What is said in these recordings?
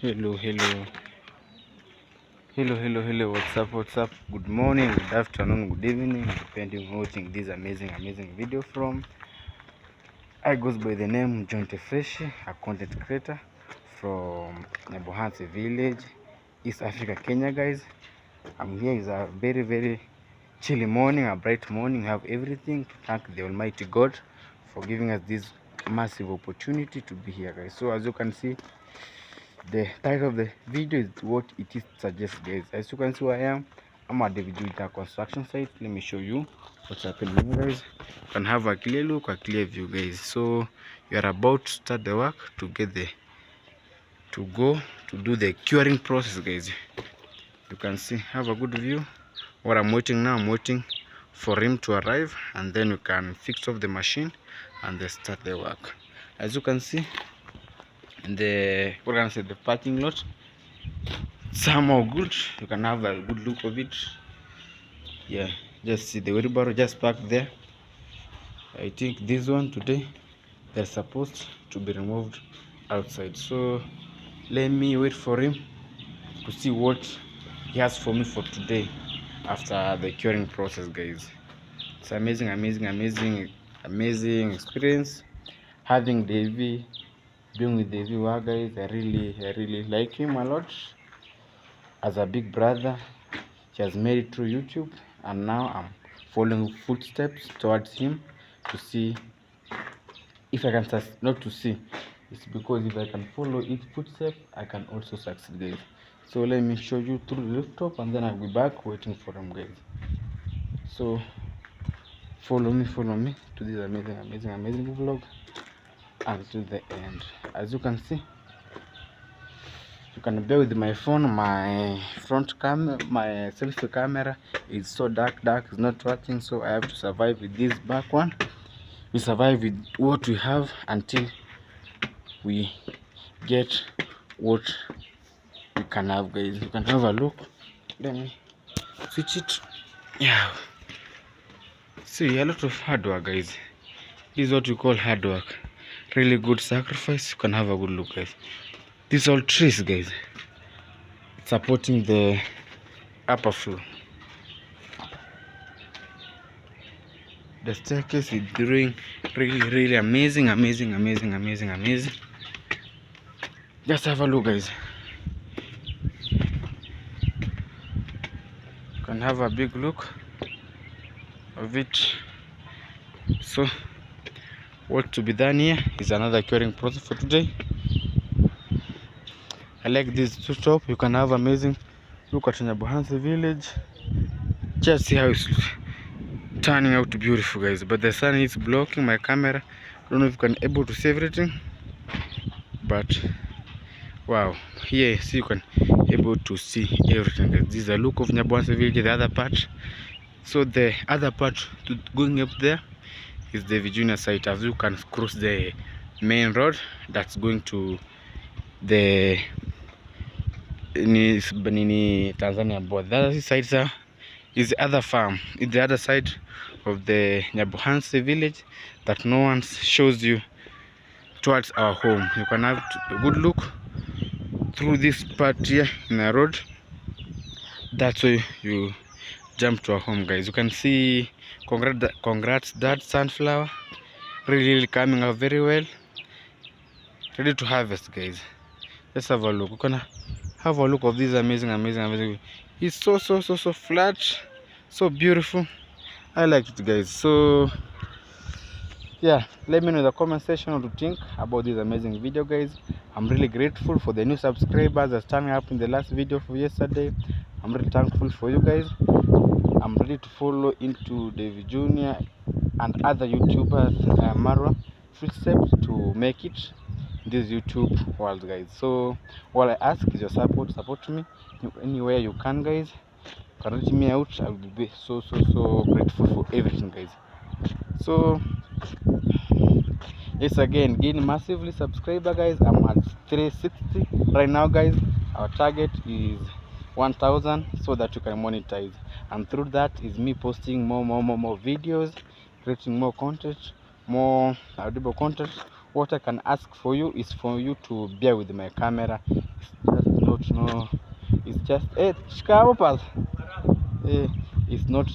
Hello, what's up, good morning, good afternoon, good evening, depending on watching this amazing video from. I goes by the name John Tefreshi, a content creator from Nyabohansi village, East Africa, Kenya, guys. I'm here. Is a very chilly morning, a bright morning. We have everything to thank the Almighty God for giving us this massive opportunity to be here, guys. So as you can see, the title of the video is what it is suggests, guys. As you can see where I'm at the Vijuyita construction site. Let me show you what's happening here, guys. You can have a clear look, a clear view, guys. So you are about to start the work to get the do the curing process, guys. You can see, have a good view. What I'm waiting now, I'm waiting for him to arrive, and then you can fix off the machine and then start the work. As you can see in the parking lot, somehow good. You can have a good look of it. Yeah, just see the wheelbarrow just parked there. I think this one today they're supposed to be removed outside, so let me wait for him to see what he has for me for today after the curing process, guys. It's amazing experience having Davey, being with Davey. Wow, guys, I really like him a lot. As a big brother, he has made it through YouTube, and now I'm following footsteps towards him to see if I can not to see. It's because if I can follow his footsteps, I can also succeed, guys. So let me show you through the rooftop, and then I'll be back waiting for him, guys. So follow me to this amazing vlog until the end. As you can see, you can bear with my phone. My front camera, my selfie camera is so dark, it's not working, so I have to survive with this back one. We survive with what we have until we get what we can have, guys. You can have a look. Let me switch it. Yeah, see, a lot of hard work, guys. This is what we call hard work. Really good sacrifice. You can have a good look, guys. These all trees, guys, supporting the upper floor. The staircase is doing really amazing. Just have a look, guys. You can have a big look of it. So what to be done here is another curing process for today. I like this top. You can have amazing look at Nyabohansi village. Just see how it's turning out beautiful, guys, but the sun is blocking my camera. Don't know if you can able to see everything, but wow, here see, you can able to see everything, guys. This is the look of Nyabohansi village, the other part. So the other part going up there is the Virginia site. As you can cross the main road that's going to the Tanzania border. The other side is the other farm. It's the other side of the Nyabohansi village that no one shows you towards our home. You can have a good look through this part here in the road. That's why you jump to our home, guys. You can see, congrats that sunflower, really coming out very well, ready to harvest, guys. Let's have a look. You can have a look of this amazing. It's so flat, so beautiful. I like it, guys. So yeah, let me know in the comment section what you think about this amazing video, guys. I'm really grateful for the new subscribers that turning up in the last video for yesterday. I'm really thankful for you guys. I'm ready to follow into David Jr. and other YouTubers Marwa footsteps to make it in this YouTube world, guys. So all I ask is your support me anywhere you can, guys. Can reach me out. I will be so grateful for everything, guys. So yes, again, gain massively subscriber, guys. I'm at 360 right now, guys. Our target is 1000 so that you can monetize, and through that is me posting more videos, creating more content, more audible content. What I can ask for you is for you to bear with my camera. just not no. It's just it's not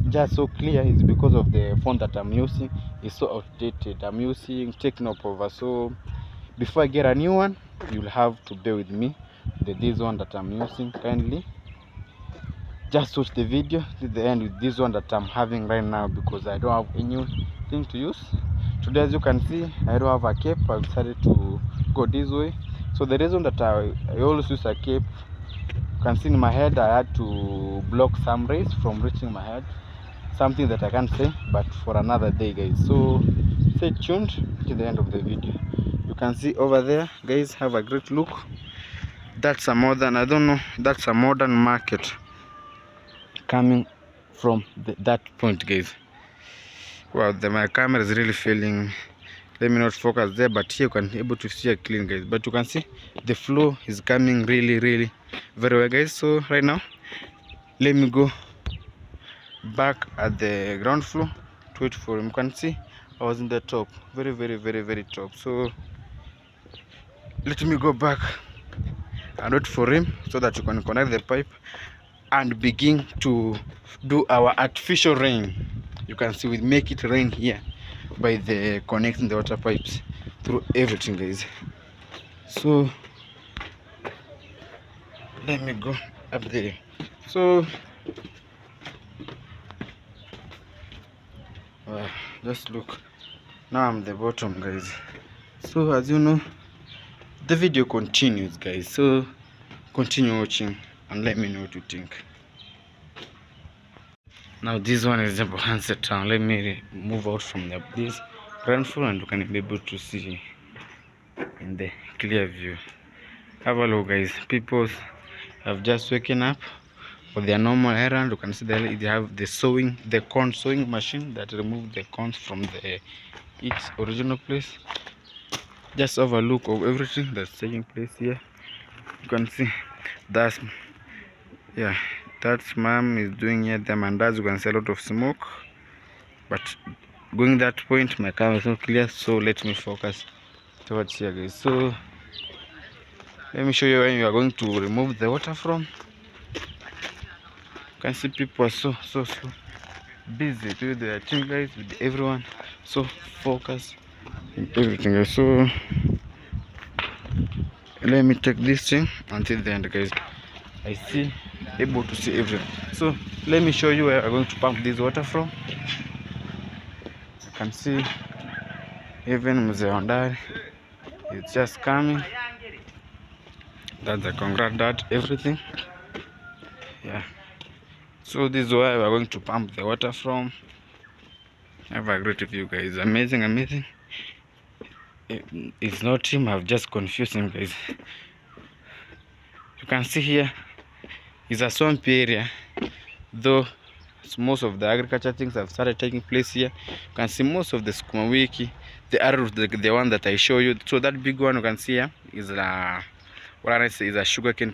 just so clear. It's because of the phone that I'm using. It's so outdated. I'm using Technopova, so before I get a new one, you'll have to bear with me. This one that I'm using, kindly just watch the video to the end with this one that I'm having right now, because I don't have anything to use today. As you can see, I don't have a cape. I've decided to go this way. So the reason that I always use a cape, you can see in my head, I had to block some rays from reaching my head, something that I can't say, but for another day, guys. So stay tuned to the end of the video. You can see over there, guys, have a great look. That's a modern, I don't know, that's a modern market coming from that point, guys. Wow, my camera is really failing. Let me not focus there, but here you can be able to see it clean, guys. But you can see the flow is coming really very well, guys. So right now, let me go back at the ground floor to wait for him. You can see I was in the top, very top. So let me go back and wait for him so that you can connect the pipe and begin to do our artificial rain. You can see we make it rain here by the connecting the water pipes through everything, guys. So let me go up there. So just look, now I'm the bottom, guys. So as you know, the video continues, guys, so continue watching and let me know what you think. Now this one is the Bohanse town. Let me move out from this ground floor and you can be able to see in the clear view. Have a look, guys. People have just waken up for their normal errand. You can see they have the corn sowing machine that remove the corns from its original place. Just have a look of everything that's taking place here. You can see that's mom is doing here them, and as you can see a lot of smoke, but going that point my camera is not clear, so let me focus towards here, guys. So let me show you where you are going to remove the water from. You can see people are so busy with their team, guys, with everyone, so focused in everything, guys. So let me take this thing until the end, guys. I see able to see everything. So let me show you where I'm going to pump this water from. You can see even Mzee Ondari is just coming. That's the congrats dad, everything. Yeah. So this is where we're going to pump the water from. Have a great view, guys. Amazing. It's not him, I've just confused him, guys. You can see here is a swamp area, though most of the agriculture things have started taking place here. You can see most of the sukuma wiki, the arrows, the one that I show you. So that big one you can see here is is a sugarcane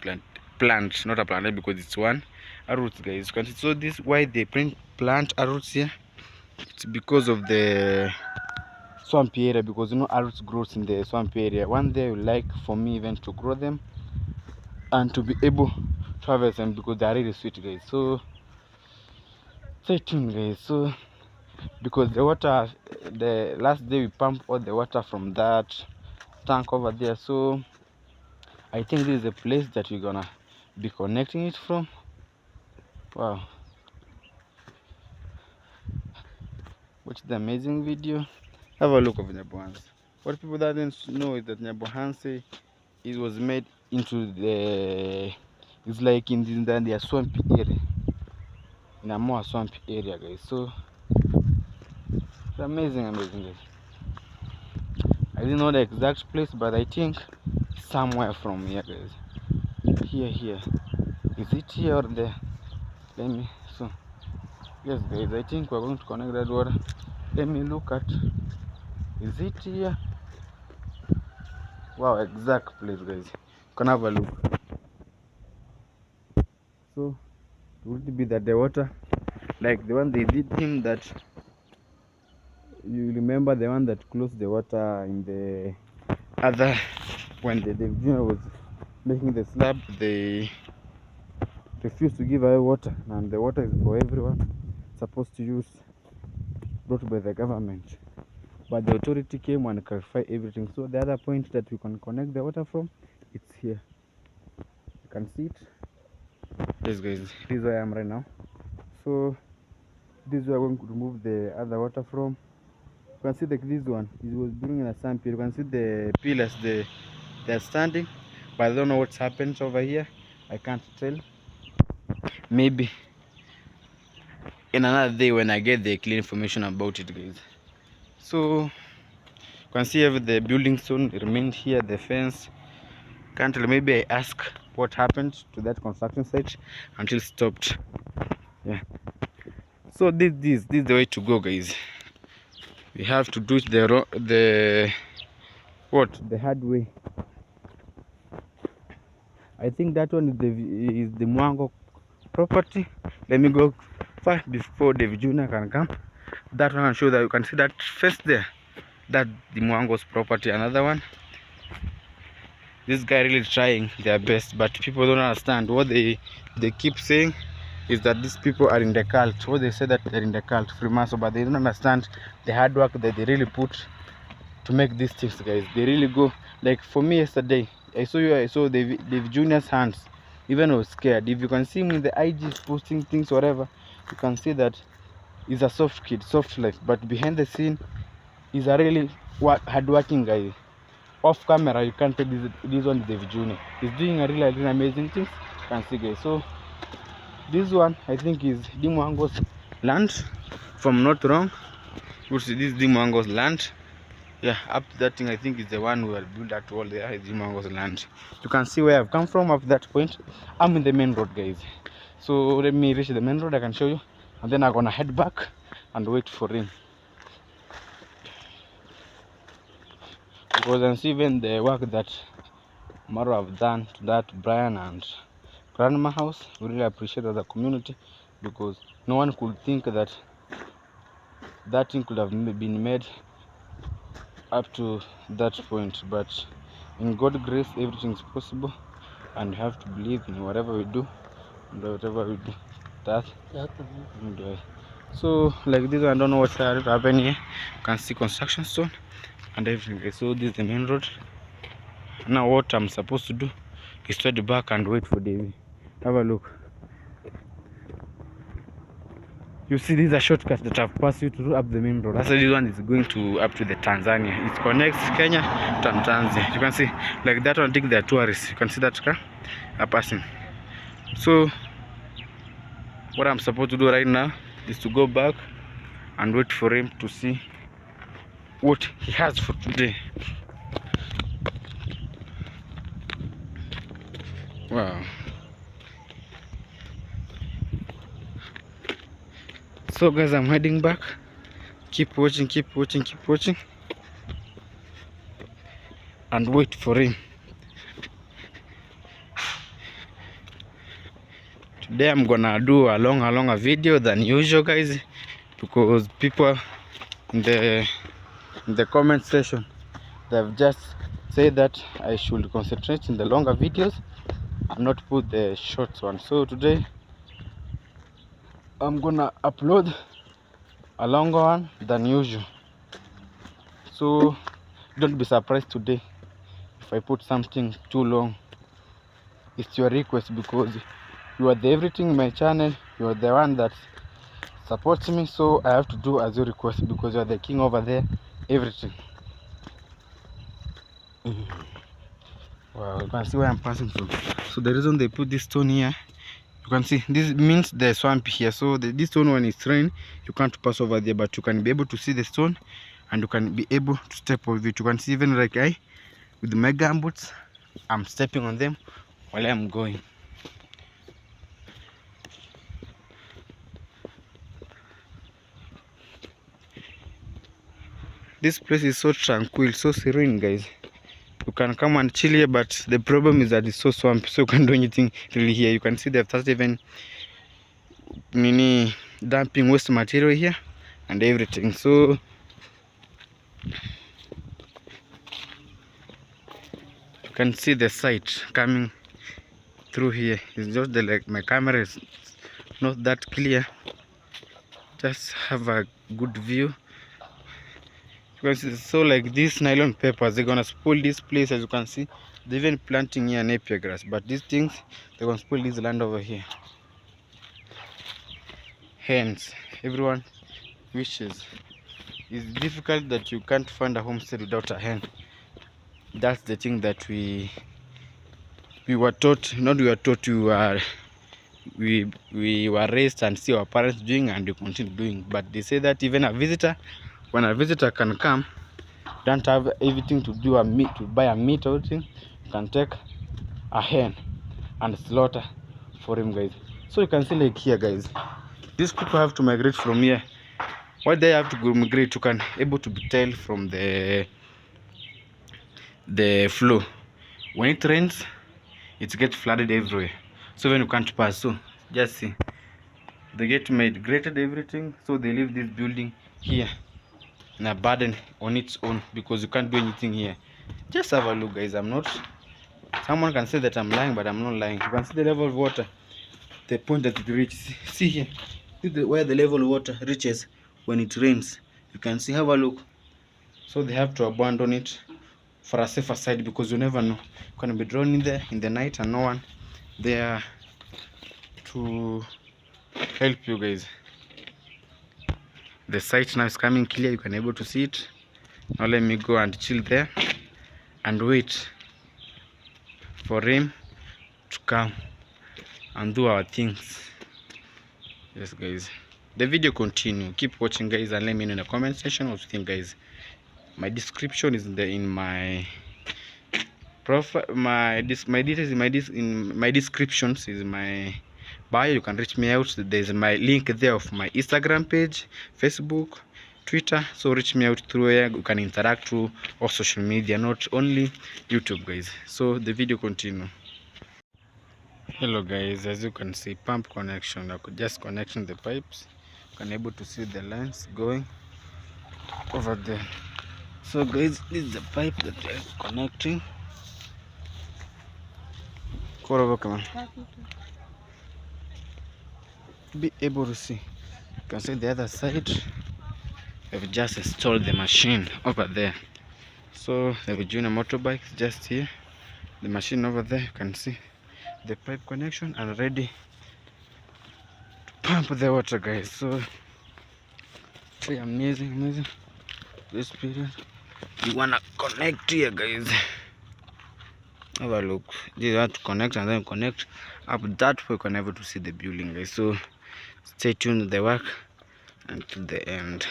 plant, not a plant, because it's one arrows, guys. You can see. So this why they plant arrows here. It's because of the swamp area, because you know arrows grows in the swamp area. One day I would like for me even to grow them and to be able to harvest them, because they are really sweet, guys. So stay tuned, guys. So because the water, the last day we pumped all the water from that tank over there, so I think this is the place that we're gonna be connecting it from. Wow, watch the amazing video. Have a look of Nyabohanse. What people that didn't know is that Nyabohanse, it was made into it's like in the swampy area, in a more swampy area, guys. So it's amazing, guys. I didn't know the exact place, but I think somewhere from here, guys. Here. Is it here or there? Let me. So yes, guys, I think we're going to connect that water. Let me look at. Is it here? Wow, exact place, guys. You can have a look. So it would be that the water, like the one they did him, that you remember the one that closed the water in the other, when the viewer was making the slab, they refuse to give away water, and the water is for everyone, supposed to use, brought by the government. But the authority came and clarified everything. So the other point that we can connect the water from, it's here. You can see it. Yes guys, this is where I am right now. So this is where I'm going to remove the other water from. You can see like this one, it was during a sand pit. You can see the pillars, they're standing, but I don't know what's happened over here. I can't tell. Maybe in another day when I get the clear information about it, guys. So you can see if the building stone remained here, the fence. Can't tell. Maybe I ask what happened to that construction site until it stopped. Yeah. So this is the way to go, guys. We have to do it the hard way. I think that one is the Mwango property. Let me go far before the Vijuna can come. That one, I'll show that. You can see that face there. That the Mwango's property. Another one. This guy really trying their best, but people don't understand. What they keep saying is that these people are in the cult. What they say that they're in the cult, Freemason, but they don't understand the hard work that they really put to make these things, guys. They really go. Like for me yesterday, I saw the junior's hands. Even I was scared. If you can see me, the IG is posting things, whatever, you can see that he's a soft kid, soft life, but behind the scene he's a really hard-working guy. Off camera you can't tell this one is the junior. He's doing a really amazing things. You can see, guys. So this one I think is Dimwango's land, if I'm not wrong. This is Dimwango's land. Yeah, up to that thing I think is the one who will build that wall there. Is Dimwango's land. You can see where I've come from. Up to that point I'm in the main road, guys. So let me reach the main road, I can show you, and then I'm gonna head back and wait for him, because I'm even the work that Maro have done to that Brian and Grandma house. We really appreciate as a community, because no one could think that that thing could have been made up to that point, but in God's grace everything is possible, and we have to believe in whatever we do and whatever we do. So like this one, I don't know what's happening here. You can see construction stone and everything. So this is the main road. Now what I'm supposed to do is to head back and wait for Davy. Have a look. You see, this is a shortcut that I've passed you to up the main road. Actually, this one is going to up to the Tanzania. It connects Kenya to Tanzania. You can see, like that one, I think they're tourists. You can see that car are passing. So what I'm supposed to do right now is to go back and wait for him to see what he has for today. Wow. So guys, I'm heading back. Keep watching, and wait for him. Today I'm gonna do a longer video than usual, guys, because people in the comment section, they've just said that I should concentrate in the longer videos and not put the short ones. So today I'm gonna upload a longer one than usual. So don't be surprised today if I put something too long. It's your request, because you are the everything in my channel. You are the one that supports me, so I have to do as you request, because you are the king over there, everything. Wow, you can see where I'm passing through. So the reason they put this stone here, you can see this means the swamp here. So this stone, when it's rain, you can't pass over there, but you can be able to see the stone and you can be able to step over it. You can see even like I, with my gumboots, I'm stepping on them while I'm going. This place is so tranquil, so serene, guys. You can come and chill here, but the problem is that it's so swampy, so you can't do anything really here. You can see they've started even dumping waste material here and everything. So you You can see the sight coming through here. It's just like my camera is not that clear. Just have a good view. So like these nylon papers, they're gonna spoil this place. As you can see, they're even planting here napier grass, but these things, they're gonna spoil this land over here. Hence, everyone wishes. It's difficult that you can't find a homestead without a hen. That's the thing that we were taught. Not we were taught, we were raised and see our parents doing, and we continue doing. But they say that even a visitor, when a visitor can come, don't have everything to do a meat, to buy a meat or anything, you can take a hen and slaughter for him, guys. So you can see like here, guys, these people have to migrate from here. Why they have to go migrate? You can able to be tell from the flow. When it rains, it gets flooded everywhere, so when you can't pass. So just see, they get migrated everything, so they leave this building here in a burden on its own, because you can't do anything here. Just have a look, guys. I'm not, someone can say that I'm lying, but I'm not lying. You can see the level of water, the point that it reaches. See here, see where the level of water reaches when it rains. You can see, have a look. So they have to abandon it for a safer side, because you never know, you can be drawn in there in the night and no one there to help you, guys. The site now is coming clear, you can able to see it. Now let me go and chill there and wait for him to come and do our things. Yes, guys, the video continue. Keep watching, guys, and let me know in the comment section what you think, guys. My description is in my profile, my details in my descriptions is my bio. You can reach me out. There's my link there of my Instagram page, Facebook, Twitter. So reach me out through here. You can interact through all social media, not only YouTube, guys. So the video continue. Hello, guys, as you can see, pump connection. I could just connecting the pipes. You can able to see the lines going over there. So guys, this is the pipe that we are connecting. Come on. Be able to see. You can see the other side. We've just installed the machine over there. So the Virginia motorbike is just here. The machine over there, you can see the pipe connection and ready to pump the water, guys. So see, amazing this period. You wanna connect here, guys. Have a look. You have to connect and then connect up that way. You can able to see the building, guys. So stay tuned to the work until the end.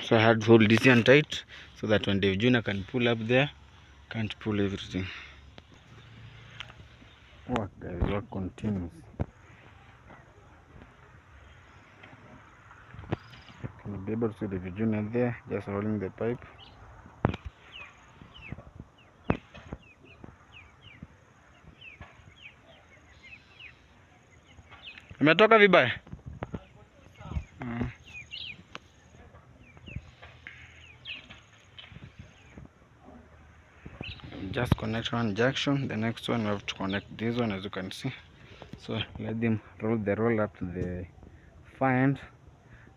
So I had to hold this hand tight so that when the Junior can pull up there, can't pull everything. Work, guys, work continues. Can you be able to see the Junior there, just holding the pipe? Umetoka vibaya? Just connect one junction, the next one we have to connect this one, as you can see. So let them roll the roll up to the far end,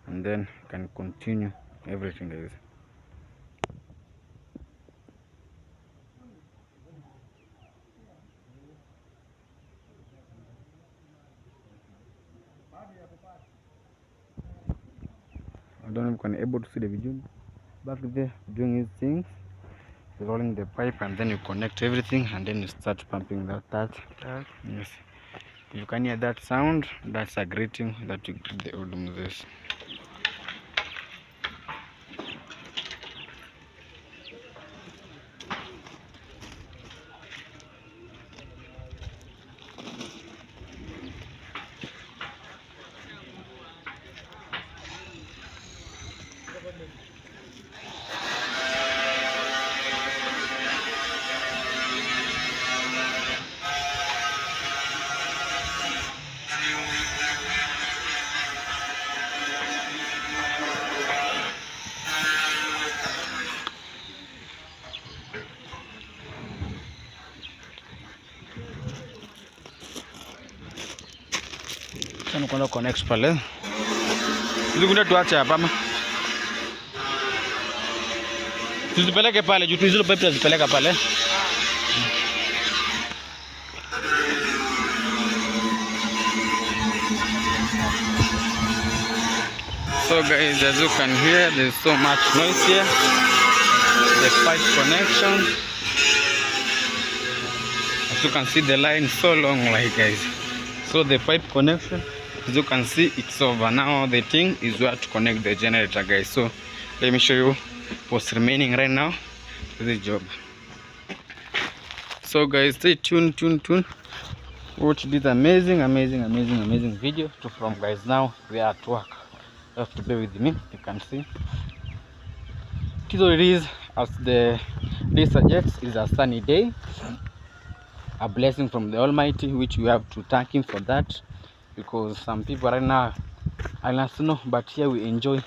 and then you can continue everything, guys. I don't know if you can able to see the video back there doing his things, rolling the pipe, and then you connect everything, and then you start pumping that. Yes, if you can hear that sound, that's a greeting that you give the old Moses. tunakwenda connect pale. Zikunda tuache hapa ama tuzipeleke pale juu hizo pipe tuzipeleka pale. So guys, as you can hear, there's so much noise here. The pipe connection. As you can see, the line is so long, like guys. So the pipe connection, as you can see, it's over. Now the thing is where to connect the generator, guys. So let me show you what's remaining right now to this job. So guys, stay tuned. Watch this amazing video from guys. Now we are at work. You have to bear with me. You can see it is what it is. As the day suggests, is a sunny day, a blessing from the Almighty, which we have to thank Him for that, because some people right now are not snow, but here we enjoy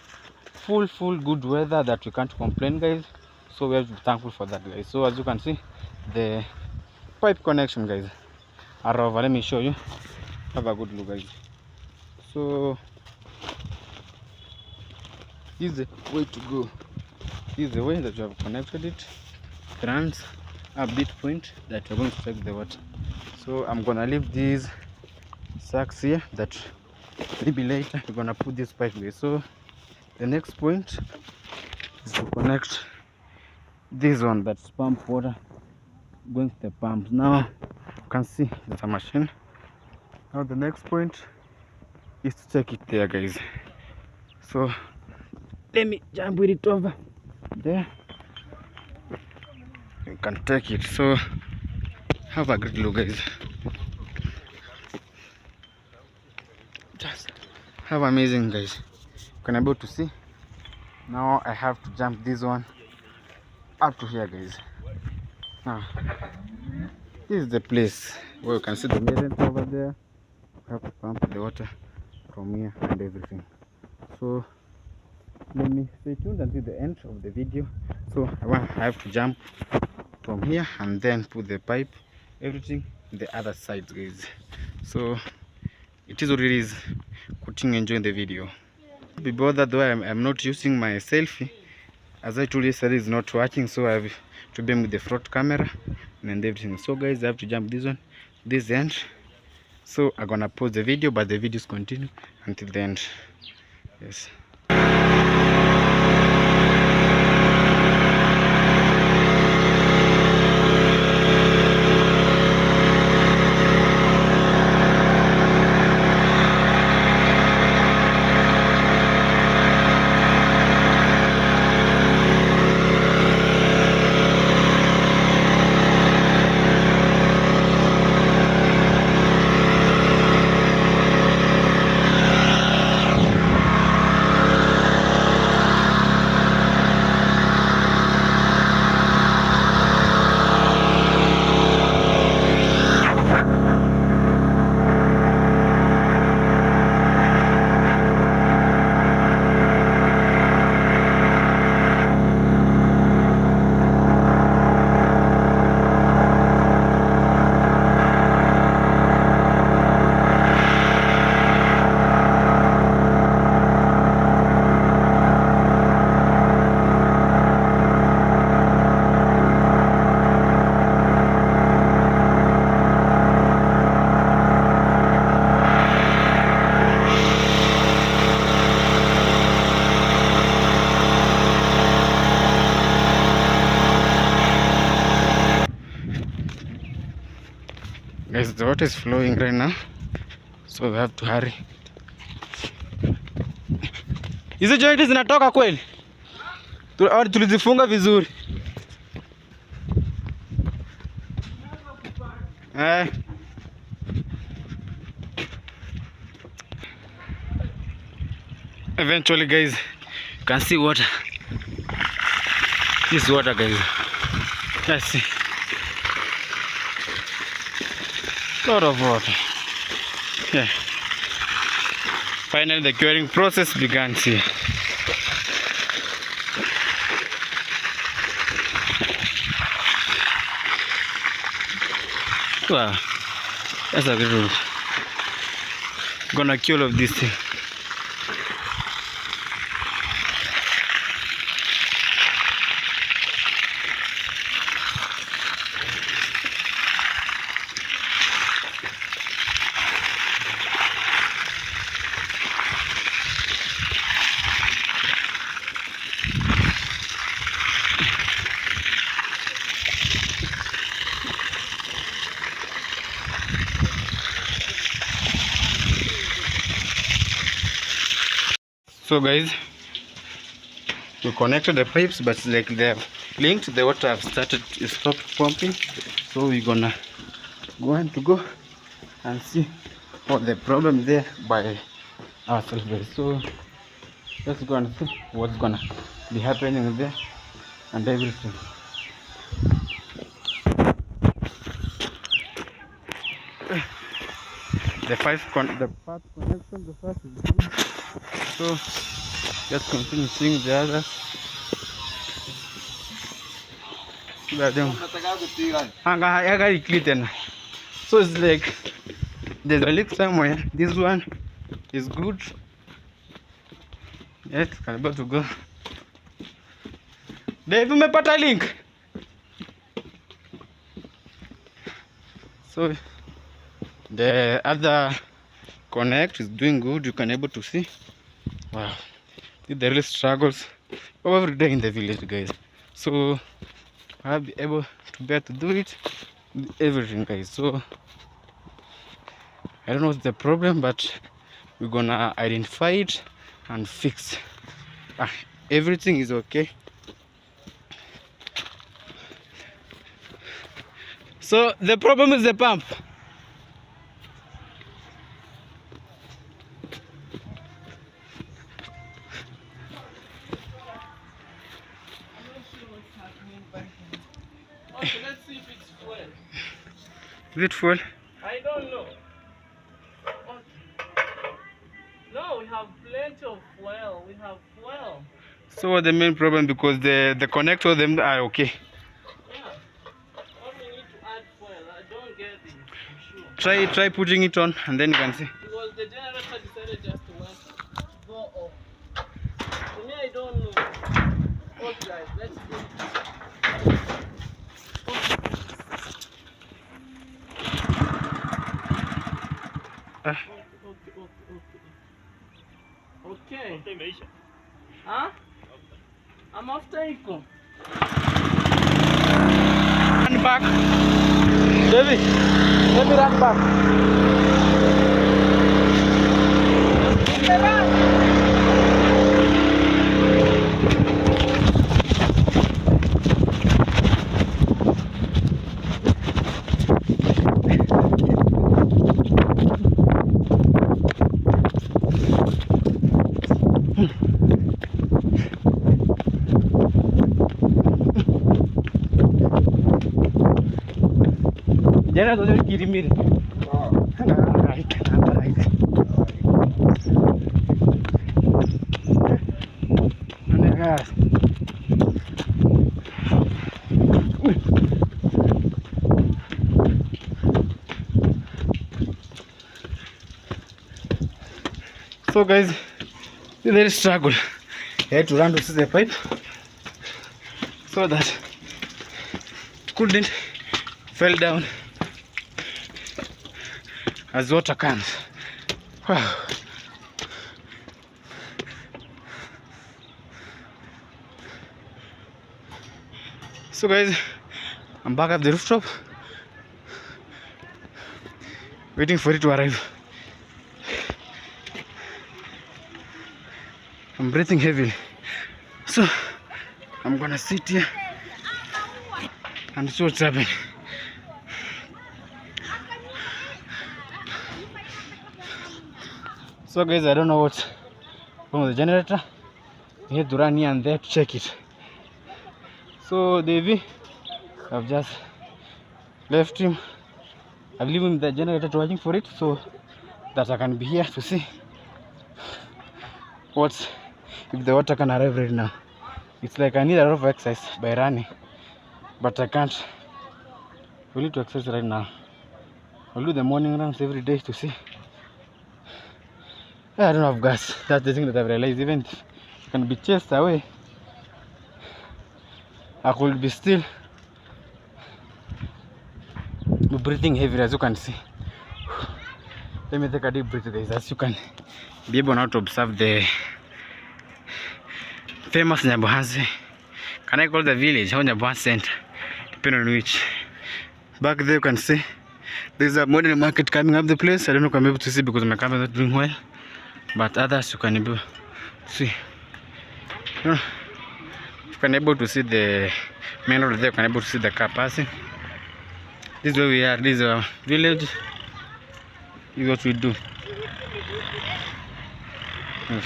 full good weather that we can't complain, guys. So we have to be thankful for that, guys. So as you can see, the pipe connection, guys, are over. Let me show you. Have a good look, guys. So this is the way to go. This is the way that you have connected it. Trans a bit point that you're going to take the water. So I'm gonna leave these sacks here that maybe later we're gonna put this pipe there. So the next point is to connect this one, that's pump water going to the pumps. Now you can see there's a machine. Now the next point is to take it there, guys. So let me jump with it over there. You can take it. So have a great look, guys. Just have amazing, guys. You can able to see. Now I have to jump this one up to here, guys. Now this is the place where you can see the measurement over there. You have to pump the water from here and everything. So let me stay tuned until the end of the video. So I have to jump from here and then put the pipe, everything the other side, guys. So it is what it is. Continue enjoying the video. Be bothered though I'm not using my selfie, as I told you yesterday, is not working, so I have to be with the front camera and everything. So guys, I have to jump this one, this end. So I'm gonna pause the video, but the videos continue until the end. Yes. Guys, the water is flowing right now, so we have to hurry. Hizi joint zinatoka kweli? Au tulizifunga vizuri? Eventually, guys, you can see water. This water, guys. Let's see. Lot of water. Yeah. Finally, the curing process began here. Wow, that's a good roof. gonna kill all of this thing. So guys, we connected the pipes, but like they're linked, the water have stopped pumping. So we're gonna go and see what the problem there by ourselves, guys. So let's go and see what's gonna be happening there and everything. The first connection, the first is good. So let's continue seeing the others. So it's like there's a leak somewhere. This one is good. Yes, I'm about to go. Dave, umepata link. So the other connect is doing good. You can able to see. Wow, the real struggles every day in the village, guys. So I'll be able to bear to do it, everything, guys. So I don't know what's the problem, but we're gonna identify it and fix. Everything is okay. So the problem is the pump. Okay, let's see if it's fuel. Is it full? I don't know. Okay. No, we have plenty of fuel. We have fuel. So what's the main problem? Because the connector them are okay. Yeah. All we need to add fuel. I don't get it. I'm sure. Try putting it on and then you can see. Because the generator decided just to go off. To me, I don't know. Okay, guys, let's do it. Okay. Huh? I'm after you. Run back. David, let me run back. Jangan tuh kirimin. So guys, there is struggle. I had to run to see the pipe so that it couldn't fell down as water comes. Wow. So guys, I'm back at the rooftop waiting for it to arrive. I'm breathing heavily, so I'm gonna sit here and see what's happening. So guys, I don't know what's wrong with the generator. We had to run here and there to check it. So Davey, I've just left him. I've leave him the generator to watching for it so that I can be here to see what's if the water can arrive right now. It's like I need a lot of exercise by running, but I can't. We need to exercise right now. I'll do the morning runs every day to see I don't have gas. That's the thing that I've realized. Even if I can be chased away, I could be still breathing heavy, as you can see. Let me take a deep breath, guys. As you can be able now to observe the famous Nyabohanse. Can I call the village or Nyabohanse Center? Depending on which. Back there you can see there's a modern market coming up the place. I don't know if I'm able to see because my camera is not doing well. But others you can able to see. You can able to see the main road there, you can able to see the car passing. This is where we are, this is our village. This is what we do. Yes.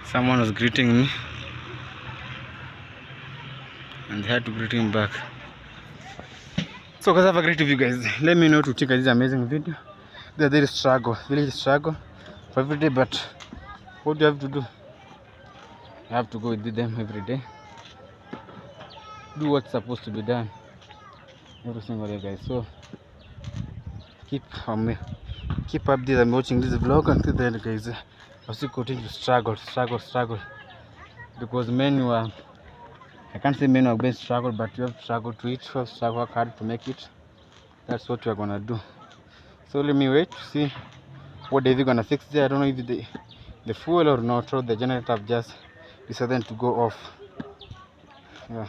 Someone was greeting me and I had to greet him back. So guys, have a great review, guys. Let me know to check out this amazing video. There is struggle, village struggle for every day, but what do you have to do? You have to go with them every day. Do what's supposed to be done every single day, guys. So keep updated. I'm watching this vlog until the end, guys. I'll still continue to struggle, because men were, I can't say men are going to struggle, but you have to struggle to eat, you have to struggle, work hard to make it. That's what we are gonna do. So let me wait to see what Davey gonna fix there. I don't know if the fuel or not, or the generator have just decided to go off. Yeah.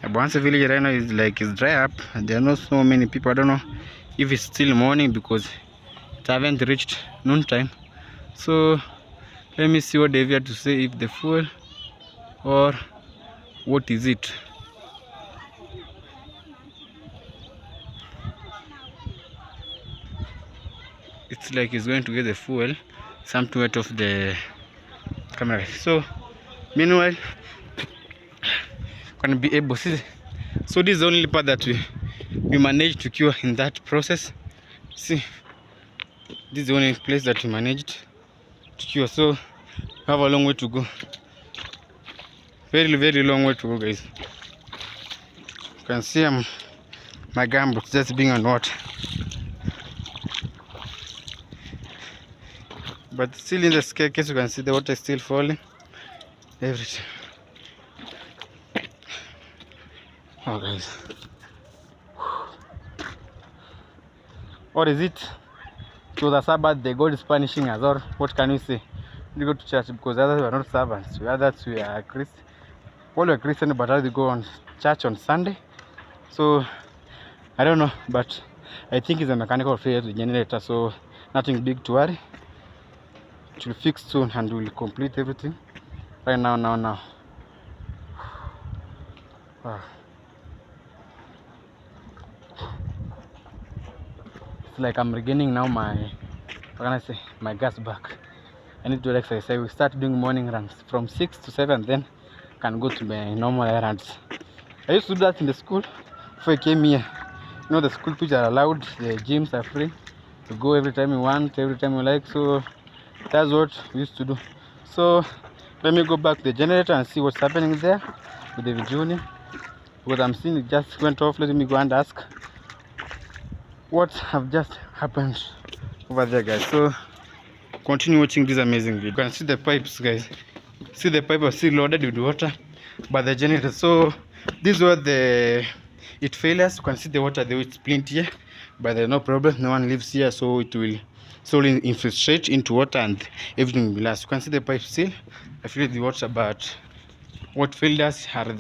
Nyabohanse village right now is like it's dry up, and there are not so many people. I don't know if it's still morning because it haven't reached noontime. So let me see what Davey had to say, if the fuel or what is it. It's like he's going to get the fuel, something out of the camera. So meanwhile, can be able to see. So this is the only part that we managed to cure in that process. See, this is the only place that we managed to cure. So we have a long way to go. Very long way to go, guys. You can see my gumboots just being on water. But still in the staircase you can see the water is still falling. Everything. Oh guys. What is it? It was a Sabbath, the God is punishing us, or what can we say? We go to church because others were not servants. Others we are Christians. All were Christian, but others go on church on Sunday. So I don't know, but I think it's a mechanical failure to the generator, so nothing big to worry. It will fix soon and we'll complete everything. Right now. Wow. It's like I'm regaining now my, what can I say, my gas back. I need to exercise. I will start doing morning runs from 6 to 7, then can go to my normal errands. I used to do that in the school before I came here. You know, the school pitch are allowed, the gyms are free to go every time you want, every time you like. So that's what we used to do. So let me go back to the generator and see what's happening there with the Junior, because I'm seeing it just went off. Let me go and ask what have just happened over there, guys. So continue watching this amazing video. You can see the pipes, guys. See, the pipe are still loaded with water by the generator. So this is where it fails. You can see the water there, it's plenty here, but there's no problem, no one lives here, so it will slowly infiltrate into water and everything will last. You can see the pipe still, I feel the water, but what failed us are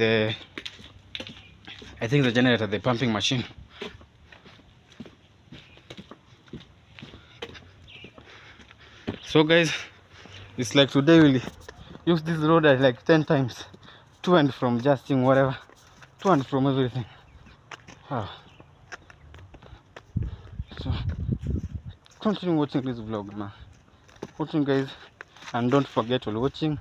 I think the generator, the pumping machine. So guys, it's like today we'll use this road like 10 times to and from Justin, whatever, to and from everything. So continue watching this vlog, man. Watching, guys, and don't forget while watching,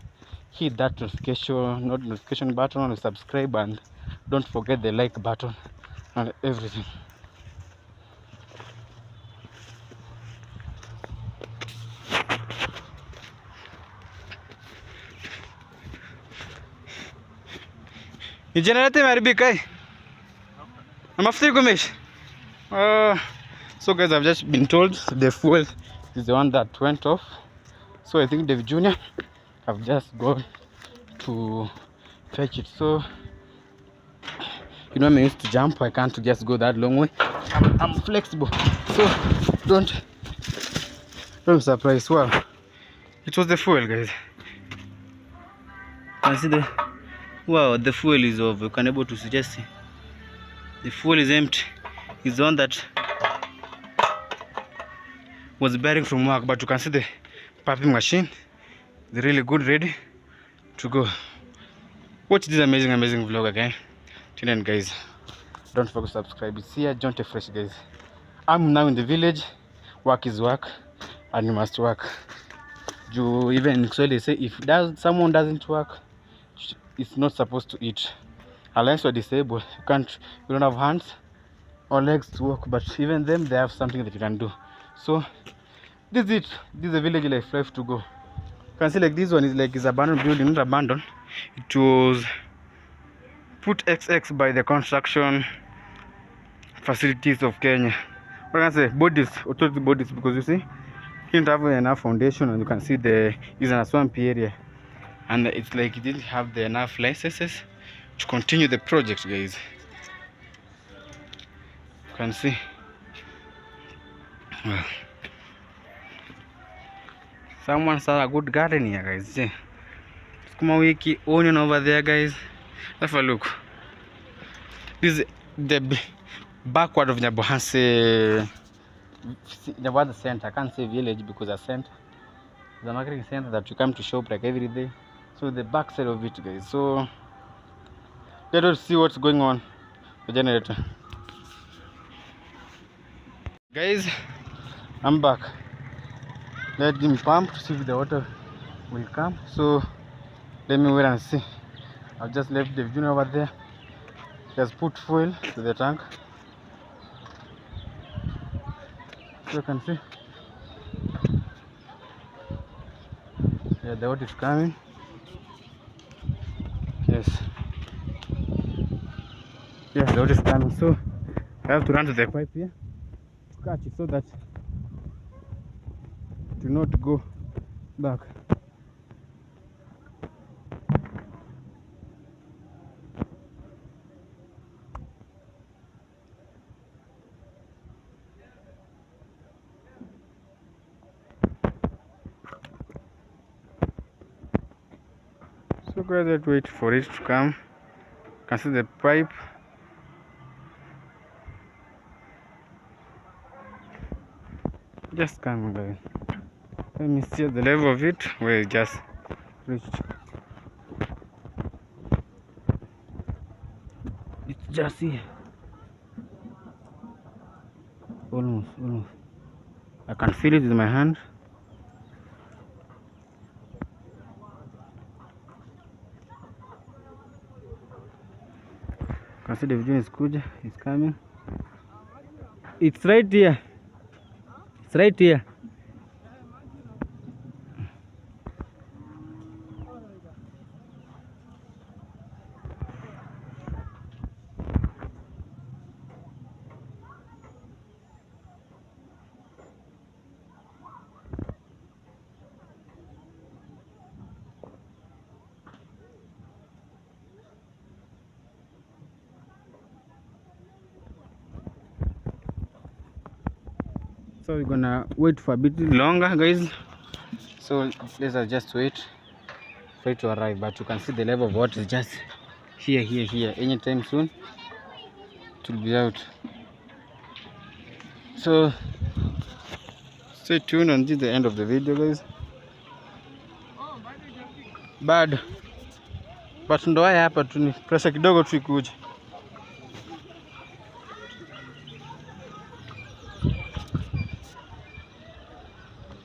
hit that notification button and subscribe, and don't forget the like button and everything. generator imeharibika eh? Na mafuta iko imeisha. So guys, I've just been told the fuel is the one that went off. So I think Dave Junior have just gone to fetch it. So you know, I'm used to jump. I can't just go that long way. I'm flexible, so don't be surprised. Well, it was the fuel, guys. Can see the fuel is off. You can able to suggest the fuel is empty. It's the one that was bearing from work, but you can see the piping machine. They're really good, ready to go. Watch this amazing vlog again. Tune in, guys. Don't forget to subscribe. It's here, John T Fresh, guys. I'm now in the village. Work is work, and you must work. You even in Swahili say if someone doesn't work, it's not supposed to eat. Unless you're disabled, you don't have hands or legs to walk. But even them, they have something that you can do. So this is it. This is a village life to go. You can see like this one is abandoned building, not abandoned. It was put XX by the construction facilities of Kenya. What can I say? Bodies, authority bodies, because you see, didn't have enough foundation, and you can see it's in a swampy area, and it's like it didn't have enough licenses to continue the project, guys. You can see. Well, someone saw a good garden here, guys. See, sukuma wiki, onion over there, guys. Have a look. This is the backward of Nyabohanse center. I can't say village because a center. The marketing center that you come to shop like every day. So the back side of it, guys. So let us see what's going on. The generator. Guys, I'm back. Let him pump to see if the water will come. So let me wait and see. I've just left the junior over there. He has put fuel to the tank. So you can see. Yeah, the water is coming. Yes. Yes, the water is coming. So I have to run to the pipe here to catch it so that it will not go back. So guys, let's wait for it to come. You can see the pipe. Just coming, guys. Let me see the level of it where it just reached. It's just here. Almost. I can feel it with my hand. You can see the video is good. It's coming. It's right here. It's right here. So we're gonna wait for a bit longer, guys. So let's just wait for it to arrive. But you can see the level of water is just here. Anytime soon it will be out. So stay tuned until the end of the video, guys. Bad, but ndo haya hapa tu, ni pressure kidogo tu ikuje.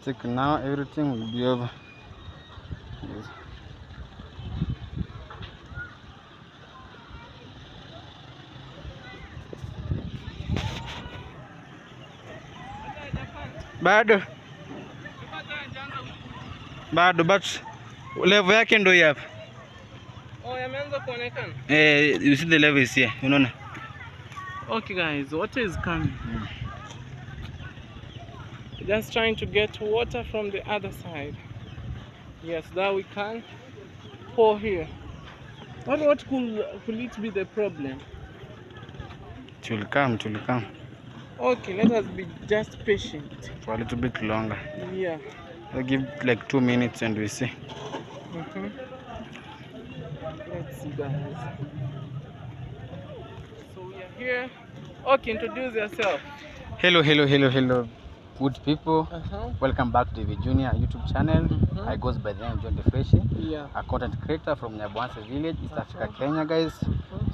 Think now everything will be over. Yes. Bado but level yake ndio hapa. Oh, Imeanza kuonekana. You see the level is here, unaona? Okay guys, water is coming. Just trying to get water from the other side. Yes, that we can pour here. What could it be the problem? It will come. Okay, let us be just patient. For a little bit longer. Yeah. I'll give like 2 minutes and we see. Let's see guys. So we are here. Okay, introduce yourself. Hello, good people. Welcome back to the Junior YouTube channel. I goes by the name of John the Freshie. Yeah. A content creator from Nyabwanse village, East Africa, Kenya, guys.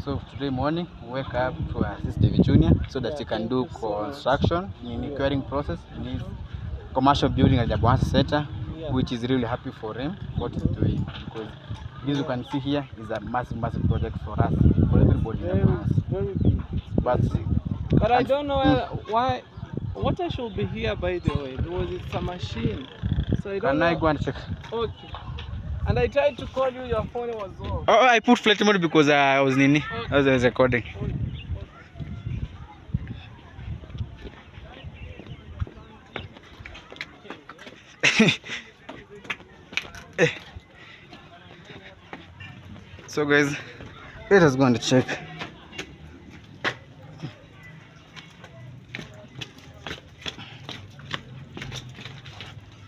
So today morning, we wake up to assist David Junior so that he can do construction in the curing process in his commercial building at Nyabwanse Center, which is really happy for him what he's doing, because this you can see here is a massive project for us, for everybody. Very big. But I don't know why water should be here, by the way, because it's a machine. So I don't know. Can I go and check? Okay. And I tried to call you, your phone was off. Oh, I put flight mode because I was recording. So guys, let us go and check.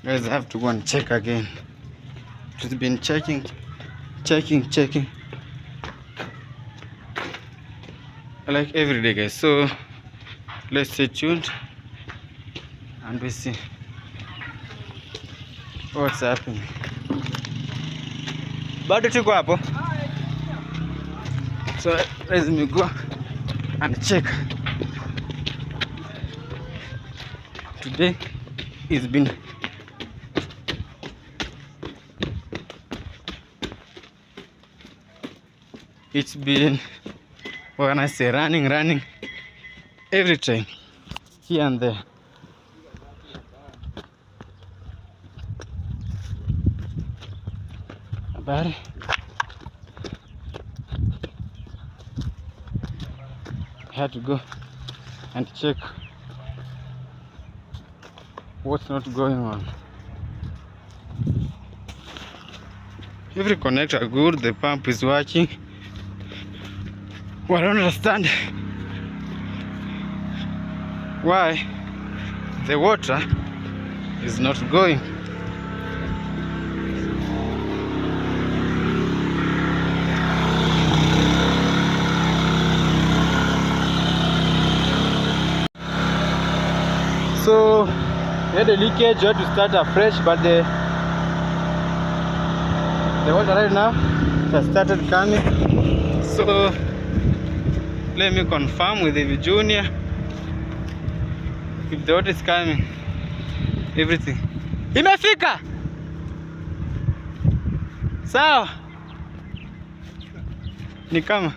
Guys, I have to go and check again. It's been checking like every day, guys. So let's stay tuned and we see what's happening. Bado tuko hapo. So let me go and check. Today it's been when I say running every time here and there. But I had to go and check what's not going on. Every connector good, the pump is working. Well, I don't understand why the water is not going. So we had a leakage, you had to start afresh, but the water right now has started coming. So let me confirm with the Junior if the water is coming. Everything imefika sawa, ni kama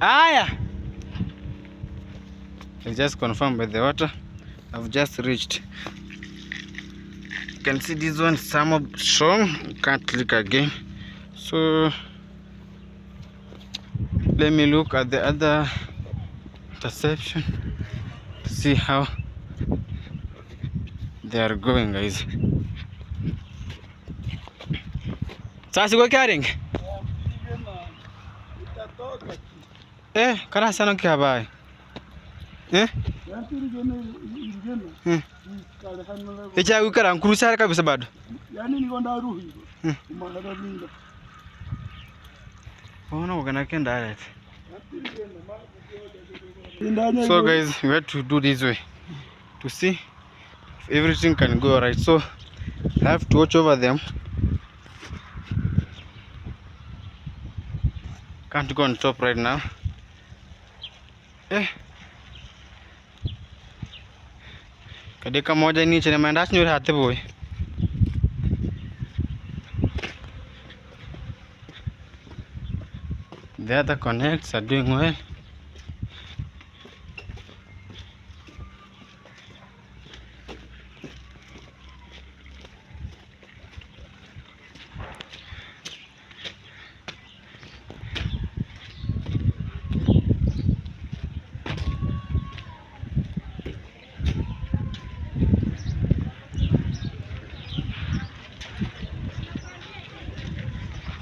haya. I just confirmed by the water. I've just reached. You can see this one some strong. Can't click again. So let me look at the other interception to see how they are going, guys. Sasa go carrying. Kana sana kiabai. Echa ukara nkurusara kabisa bado. Yani niko ndaruhi. Umangara linda. We're gonna get that. So guys, we have to do this way to see if everything can go right. So I have to watch over them. Can't go on top right now. Kadeka moja ni chene mandash nyuri hate boy. The other connects are doing well.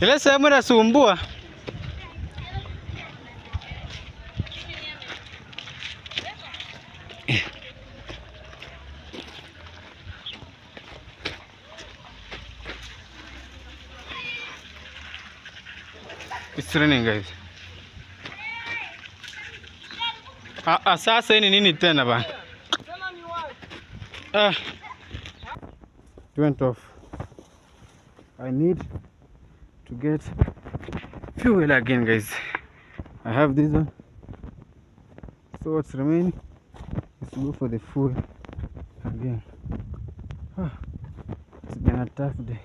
Ile sehemu inasumbua. It's raining, guys. Sasa hii nini tena bana? It went off. I need to get fuel again, guys. I have this one. So what's remaining is to go for the fuel again. It's been a tough day.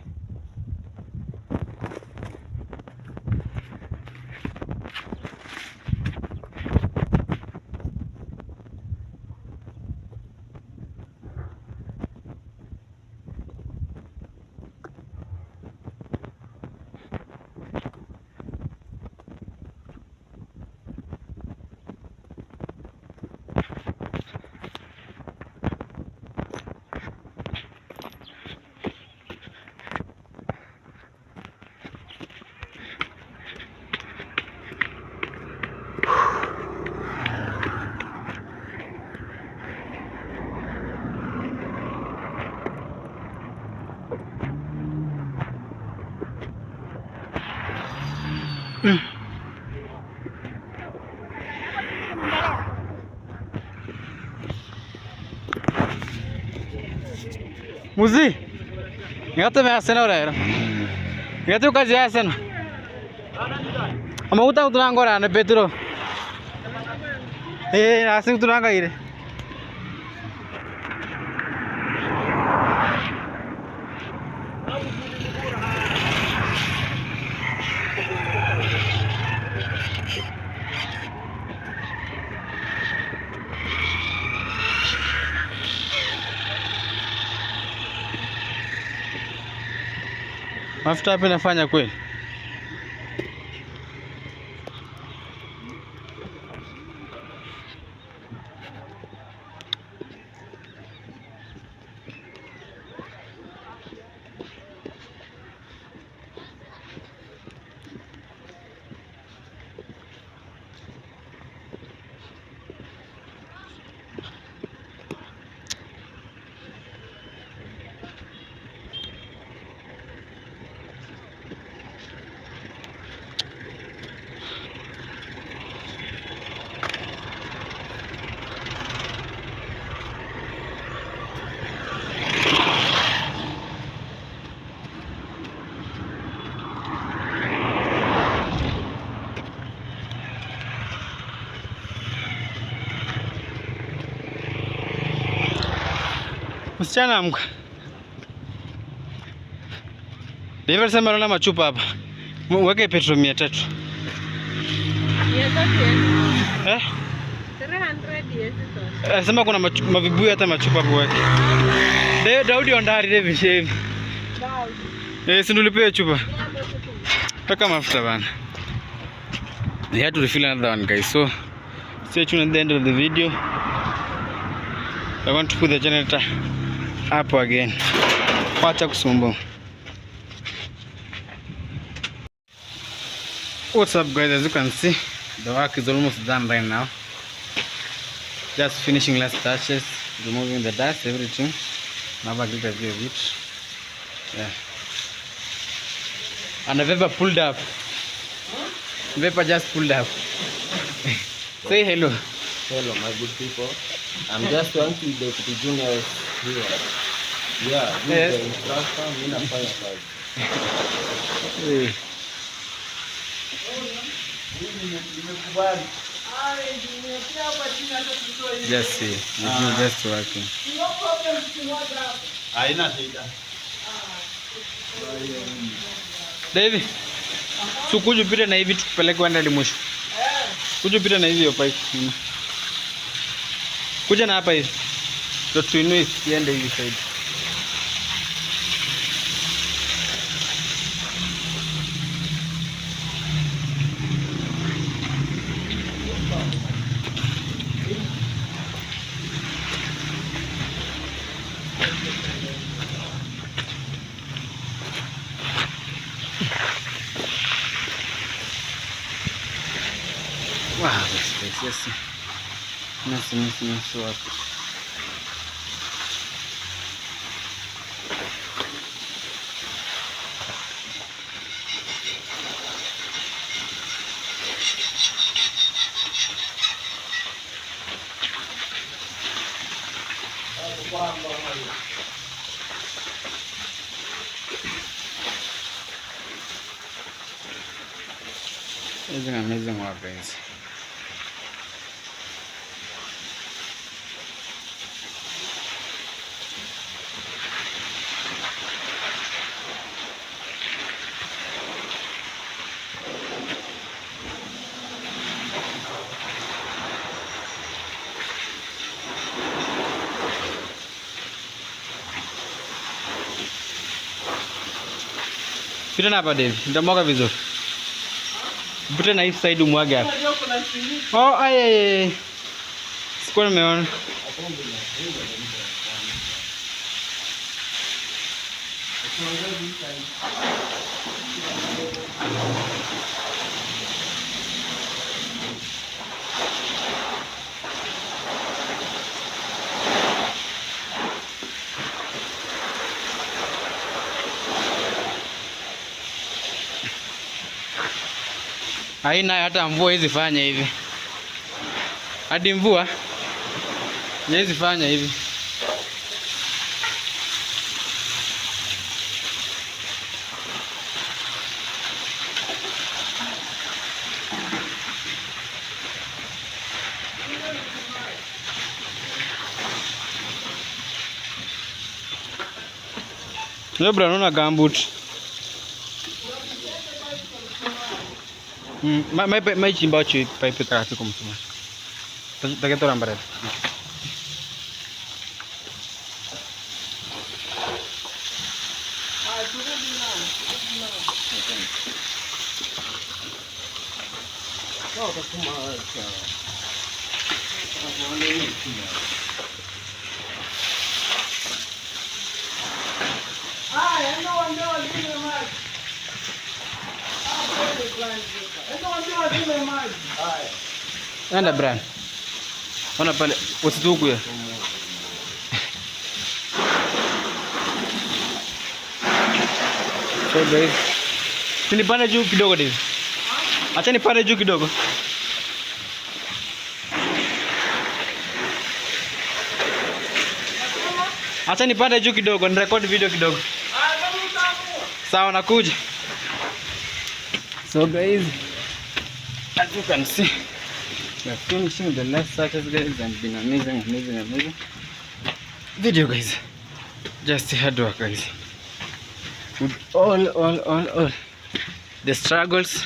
Muzi, ngata me asena ora era. Ngata ukazi asena. Ama uta utunangora na Petro. Asing tunanga ire. Mafuta hapa inafanya kweli. Msichana amka. David sema naona machupa hapa. Weke petro 300. 300 yes to. Sema kuna mavibuyu hata machupa hapo weke. Daudi ondari David shave. Si nilipewa chupa. Paka mafuta bana. We had to refill another one, guys. So stay tuned at the end of the video. I want to put the generator up again. Wacha kusumbua. What's up, guys? As you can see, the work is almost done right now. Just finishing last touches, removing the dust, everything. Now I get a view of it. Yeah. And the vapor pulled up. Vapor just pulled up. Say hello. Hello, my good people. I'm just one to the juniors here. Yeah, this is the instructor. I'm in a fire. Just see, just working. David, so kuja pita na hivi tukupeleke kwenda hadi mwisho. Kuja pita na hivi hapa hivi. Kuja na hapa hivi. Ndio tuinue iende hivi side. Jesse. Nice work. It's an amazing work, guys. Pita na hapa Dave, nitamwaga vizuri. Pita na hii side umwage hapa. Oh, ay. Sikuwa nimeona. Haina hata mvua hizi fanya hivi. Hadi mvua hizi fanya hivi. Lebra naona gambut. Mai chimba chui pipe tarafiki kumsuma. Tageto rambara. Anda Brian. Ona pale usituku ya. So guys, nipande juu kidogo Dave. Acha nipande juu kidogo. Acha nipande juu kidogo, ni record video kidogo. Sawa nakuja. So guys, as you can see, we are finishing the last surface guys, and been amazing video guys. Just hard work guys. With all the struggles,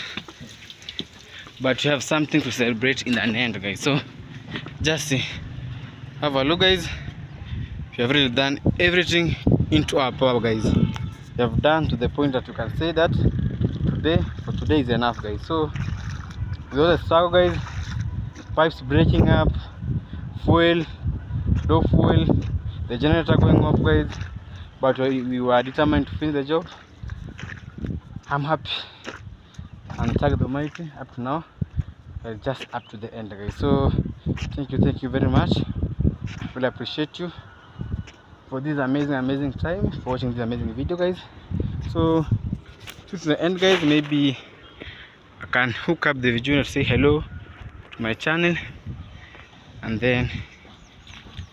but we have something to celebrate in the end guys. So just have a look guys. We have really done everything into our power guys. We have done to the point that you can say that today is enough guys. So with all the struggle guys, pipes breaking up, fuel, no fuel, the generator going off guys, but we were determined to finish the job. I'm happy and thank the Almighty up to now. Just up to the end guys. So thank you very much. Really appreciate you for this amazing time, for watching this amazing video guys. So to the end guys, maybe I can hook up the video and say hello to my channel, and then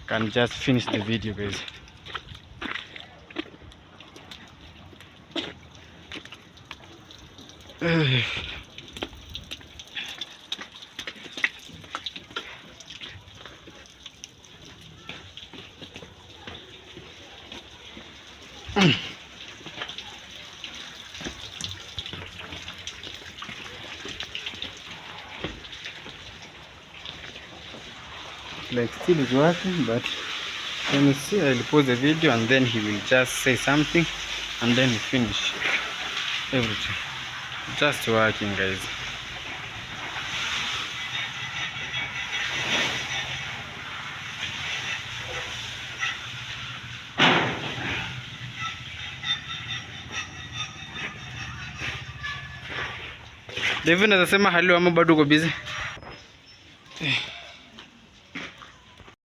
can just finish the video guys. Like still is working, but let me see. I'll pause the video and then he will just say something and then we finish everything. Just working guys. David, nasema hali ama bado uko busy? Eh.